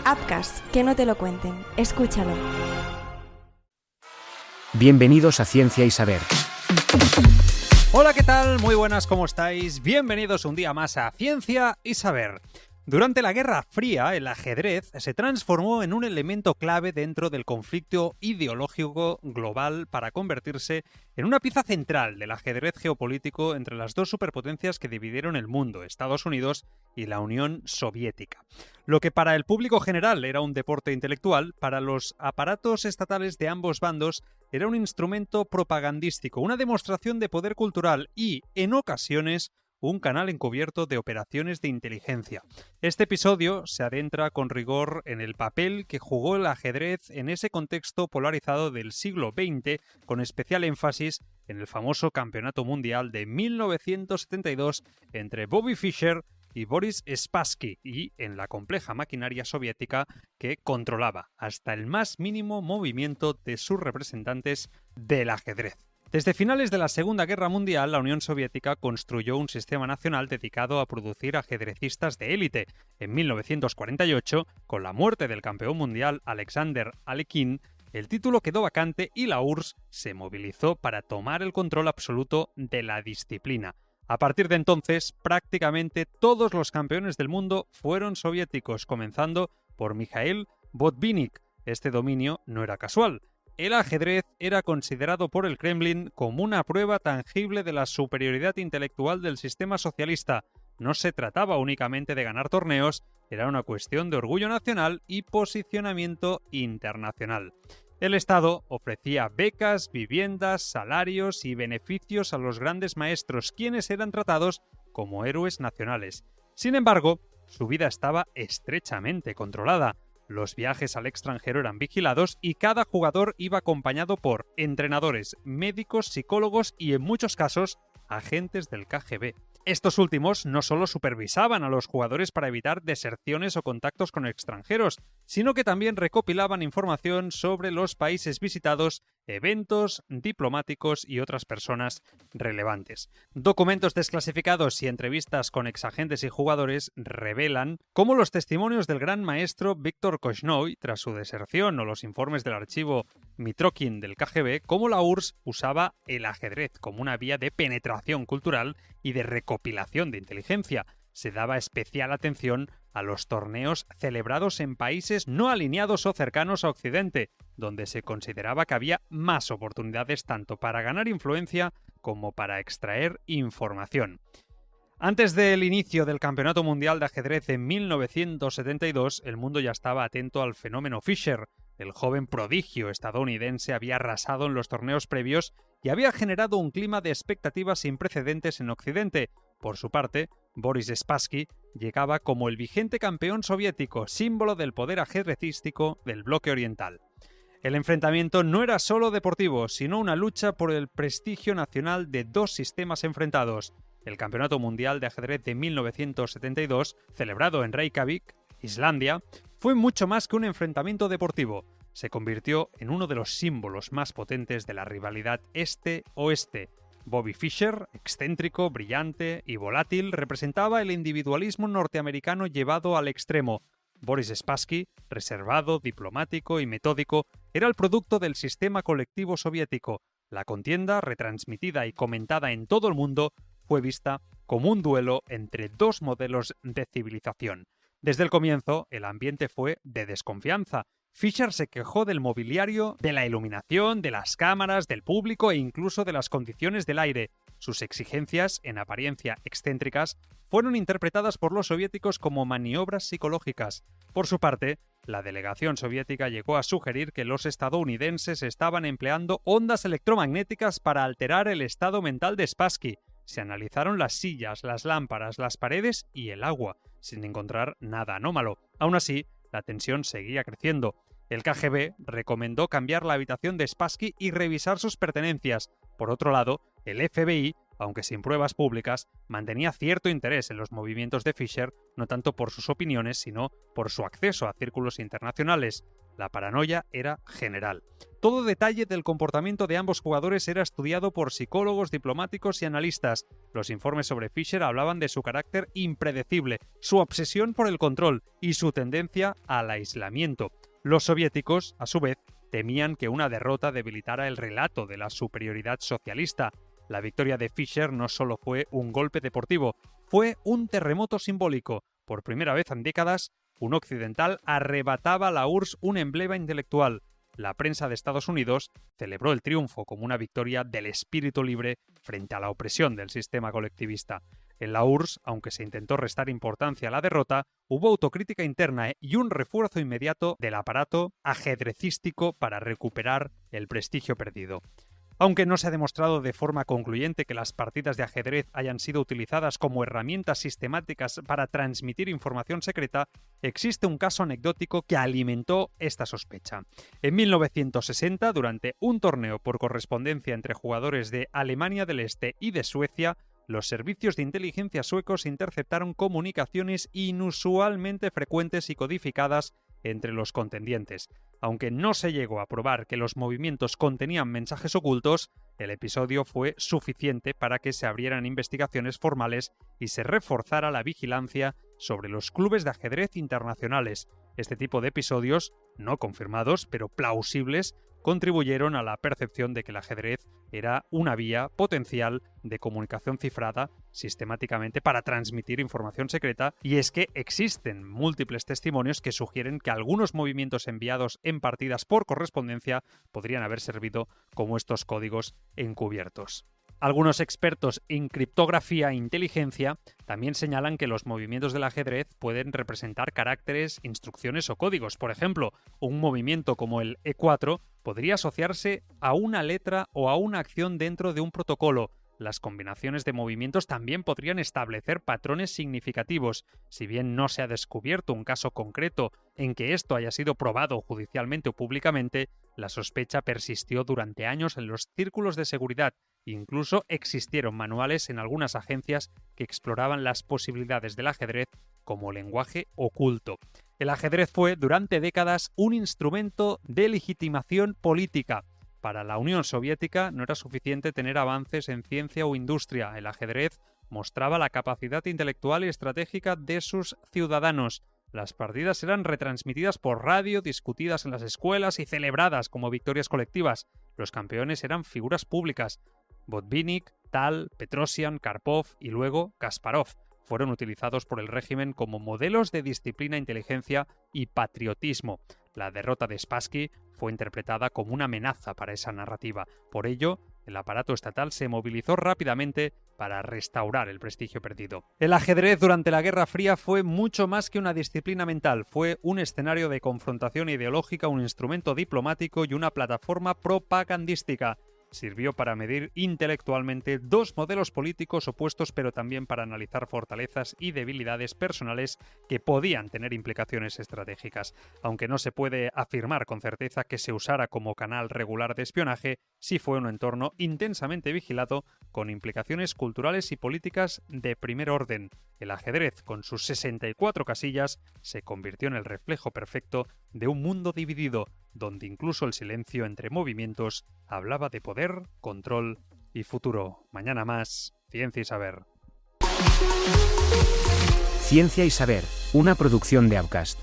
Apcas, que no te lo cuenten. Escúchalo. Bienvenidos a Ciencia y Saber. Hola, ¿qué tal? Muy buenas, ¿cómo estáis? Bienvenidos un día más a Ciencia y Saber. Durante la Guerra Fría, el ajedrez se transformó en un elemento clave dentro del conflicto ideológico global para convertirse en una pieza central del ajedrez geopolítico entre las dos superpotencias que dividieron el mundo, Estados Unidos y la Unión Soviética. Lo que para el público general era un deporte intelectual, para los aparatos estatales de ambos bandos era un instrumento propagandístico, una demostración de poder cultural y, en ocasiones, un canal encubierto de operaciones de inteligencia. Este episodio se adentra con rigor en el papel que jugó el ajedrez en ese contexto polarizado del siglo XX, con especial énfasis en el famoso Campeonato Mundial de 1972 entre Bobby Fischer y Boris Spassky, y en la compleja maquinaria soviética que controlaba hasta el más mínimo movimiento de sus representantes del ajedrez. Desde finales de la Segunda Guerra Mundial, la Unión Soviética construyó un sistema nacional dedicado a producir ajedrecistas de élite. En 1948, con la muerte del campeón mundial Alexander Alekhine, el título quedó vacante y la URSS se movilizó para tomar el control absoluto de la disciplina. A partir de entonces, prácticamente todos los campeones del mundo fueron soviéticos, comenzando por Mikhail Botvinnik. Este dominio no era casual. El ajedrez era considerado por el Kremlin como una prueba tangible de la superioridad intelectual del sistema socialista. No se trataba únicamente de ganar torneos, era una cuestión de orgullo nacional y posicionamiento internacional. El Estado ofrecía becas, viviendas, salarios y beneficios a los grandes maestros, quienes eran tratados como héroes nacionales. Sin embargo, su vida estaba estrechamente controlada. Los viajes al extranjero eran vigilados y cada jugador iba acompañado por entrenadores, médicos, psicólogos y, en muchos casos, agentes del KGB. Estos últimos no solo supervisaban a los jugadores para evitar deserciones o contactos con extranjeros, sino que también recopilaban información sobre los países visitados, eventos diplomáticos y otras personas relevantes. Documentos desclasificados y entrevistas con exagentes y jugadores revelan cómo los testimonios del gran maestro Víctor Korchnoi tras su deserción o los informes del archivo Mitrokhin del KGB, cómo la URSS usaba el ajedrez como una vía de penetración cultural y de recopilación de inteligencia. Se daba especial atención a los torneos celebrados en países no alineados o cercanos a Occidente, donde se consideraba que había más oportunidades tanto para ganar influencia como para extraer información. Antes del inicio del Campeonato Mundial de Ajedrez en 1972, el mundo ya estaba atento al fenómeno Fischer. El joven prodigio estadounidense había arrasado en los torneos previos y había generado un clima de expectativas sin precedentes en Occidente. Por su parte, Boris Spassky llegaba como el vigente campeón soviético, símbolo del poder ajedrecístico del bloque oriental. El enfrentamiento no era solo deportivo, sino una lucha por el prestigio nacional de dos sistemas enfrentados. El Campeonato Mundial de Ajedrez de 1972, celebrado en Reykjavik, Islandia, fue mucho más que un enfrentamiento deportivo. Se convirtió en uno de los símbolos más potentes de la rivalidad este-oeste. Bobby Fischer, excéntrico, brillante y volátil, representaba el individualismo norteamericano llevado al extremo. Boris Spassky, reservado, diplomático y metódico, era el producto del sistema colectivo soviético. La contienda, retransmitida y comentada en todo el mundo, fue vista como un duelo entre dos modelos de civilización. Desde el comienzo, el ambiente fue de desconfianza. Fischer se quejó del mobiliario, de la iluminación, de las cámaras, del público e incluso de las condiciones del aire. Sus exigencias, en apariencia excéntricas, fueron interpretadas por los soviéticos como maniobras psicológicas. Por su parte, la delegación soviética llegó a sugerir que los estadounidenses estaban empleando ondas electromagnéticas para alterar el estado mental de Spassky. Se analizaron las sillas, las lámparas, las paredes y el agua, sin encontrar nada anómalo. Aún así, la tensión seguía creciendo. El KGB recomendó cambiar la habitación de Spassky y revisar sus pertenencias. Por otro lado, el FBI, aunque sin pruebas públicas, mantenía cierto interés en los movimientos de Fischer, no tanto por sus opiniones, sino por su acceso a círculos internacionales. La paranoia era general. Todo detalle del comportamiento de ambos jugadores era estudiado por psicólogos, diplomáticos y analistas. Los informes sobre Fischer hablaban de su carácter impredecible, su obsesión por el control y su tendencia al aislamiento. Los soviéticos, a su vez, temían que una derrota debilitara el relato de la superioridad socialista. La victoria de Fischer no solo fue un golpe deportivo, fue un terremoto simbólico. Por primera vez en décadas, un occidental arrebataba a la URSS un emblema intelectual. La prensa de Estados Unidos celebró el triunfo como una victoria del espíritu libre frente a la opresión del sistema colectivista. En la URSS, aunque se intentó restar importancia a la derrota, hubo autocrítica interna y un refuerzo inmediato del aparato ajedrecístico para recuperar el prestigio perdido. Aunque no se ha demostrado de forma concluyente que las partidas de ajedrez hayan sido utilizadas como herramientas sistemáticas para transmitir información secreta, existe un caso anecdótico que alimentó esta sospecha. En 1960, durante un torneo por correspondencia entre jugadores de Alemania del Este y de Suecia, los servicios de inteligencia suecos interceptaron comunicaciones inusualmente frecuentes y codificadas entre los contendientes. Aunque no se llegó a probar que los movimientos contenían mensajes ocultos, el episodio fue suficiente para que se abrieran investigaciones formales y se reforzara la vigilancia sobre los clubes de ajedrez internacionales. Este tipo de episodios, no confirmados, pero plausibles, contribuyeron a la percepción de que el ajedrez era una vía potencial de comunicación cifrada sistemáticamente para transmitir información secreta, y es que existen múltiples testimonios que sugieren que algunos movimientos enviados en partidas por correspondencia podrían haber servido como estos códigos encubiertos. Algunos expertos en criptografía e inteligencia también señalan que los movimientos del ajedrez pueden representar caracteres, instrucciones o códigos. Por ejemplo, un movimiento como el E4 podría asociarse a una letra o a una acción dentro de un protocolo. Las combinaciones de movimientos también podrían establecer patrones significativos. Si bien no se ha descubierto un caso concreto en que esto haya sido probado judicialmente o públicamente, la sospecha persistió durante años en los círculos de seguridad. Incluso existieron manuales en algunas agencias que exploraban las posibilidades del ajedrez como lenguaje oculto. El ajedrez fue durante décadas un instrumento de legitimación política. Para la Unión Soviética no era suficiente tener avances en ciencia o industria. El ajedrez mostraba la capacidad intelectual y estratégica de sus ciudadanos. Las partidas eran retransmitidas por radio, discutidas en las escuelas y celebradas como victorias colectivas. Los campeones eran figuras públicas. Botvinnik, Tal, Petrosian, Karpov y luego Kasparov fueron utilizados por el régimen como modelos de disciplina, inteligencia y patriotismo. La derrota de Spassky fue interpretada como una amenaza para esa narrativa. Por ello, el aparato estatal se movilizó rápidamente para restaurar el prestigio perdido. El ajedrez durante la Guerra Fría fue mucho más que una disciplina mental. Fue un escenario de confrontación ideológica, un instrumento diplomático y una plataforma propagandística. Sirvió para medir intelectualmente dos modelos políticos opuestos, pero también para analizar fortalezas y debilidades personales que podían tener implicaciones estratégicas. Aunque no se puede afirmar con certeza que se usara como canal regular de espionaje, sí fue un entorno intensamente vigilado con implicaciones culturales y políticas de primer orden. El ajedrez, con sus 64 casillas, se convirtió en el reflejo perfecto de un mundo dividido, donde incluso el silencio entre movimientos hablaba de poder, control y futuro. Mañana más, Ciencia y Saber. Ciencia y Saber, una producción de Avcast.